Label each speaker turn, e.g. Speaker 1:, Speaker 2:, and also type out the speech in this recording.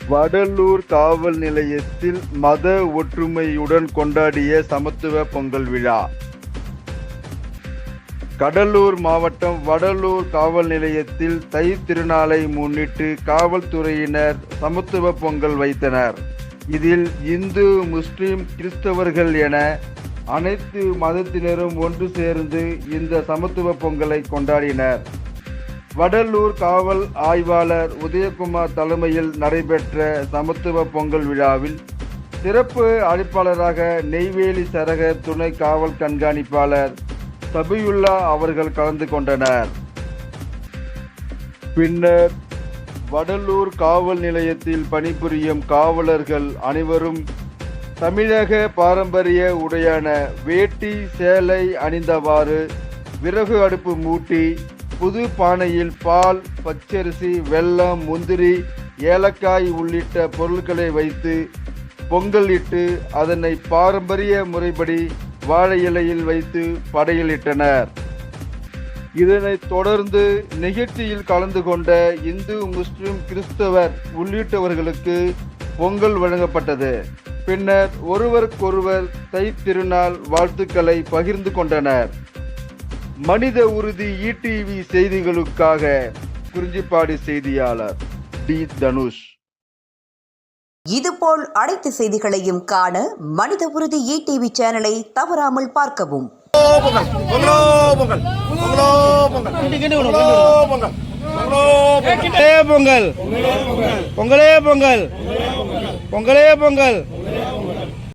Speaker 1: வடலூர் காவல் நிலையத்தில் மத ஒற்றுமையுடன் கொண்டாடிய சமத்துவ பொங்கல் விழா. கடலூர் மாவட்டம் வடலூர் காவல் நிலையத்தில் தை திருநாளை முன்னிட்டு காவல்துறையினர் சமத்துவ பொங்கல் வைத்தனர். இதில் இந்து, முஸ்லிம், கிறிஸ்தவர்கள் என அனைத்து மதத்தினரும் ஒன்று சேர்ந்து இந்த சமத்துவ பொங்கலை கொண்டாடினர். வடலூர் காவல் ஆய்வாளர் உதயகுமார் தலைமையில் நடைபெற்ற சமத்துவ பொங்கல் விழாவில் சிறப்பு அழைப்பாளராக நெய்வேலி சரக துணை காவல் கண்காணிப்பாளர் சபியுல்லா அவர்கள் கலந்து கொண்டனர். பின்னர் வடலூர் காவல் நிலையத்தில் பணிபுரியும் காவலர்கள் அனைவரும் தமிழக பாரம்பரிய உடையான வேட்டி சேலை அணிந்தவாறு விறகு அடுப்பு மூட்டி புது பானையில் பால், பச்சரிசி, வெல்லம், முந்திரி, ஏலக்காய் உள்ளிட்ட பொருட்களை வைத்து பொங்கல் இட்டு அதனை பாரம்பரிய முறைப்படி வாழை இலையில் வைத்து படையலிட்டனர். இதனைத் தொடர்ந்து நிகழ்ச்சியில் கலந்து கொண்ட இந்து, முஸ்லிம், கிறிஸ்தவர் உள்ளிட்டவர்களுக்கு பொங்கல் வழங்கப்பட்டது. பின்னர் ஒருவருக்கொருவர் தை திருநாள் வாழ்த்துக்களை பகிர்ந்து கொண்டனர். மனித உறுதி ஈடிவி செய்திகளுக்காக குறிஞ்சிப்பாடி செய்தியாளர் டி. தனுஷ்.
Speaker 2: இதுபோல் அனைத்து செய்திகளையும் காண மனித உறுதி ஈடிவி சேனலை தவறாமல் பார்க்கவும்.
Speaker 3: பொங்கலே பொங்கல், பொங்கலே பொங்கல், பொங்கலே பொங்கல்.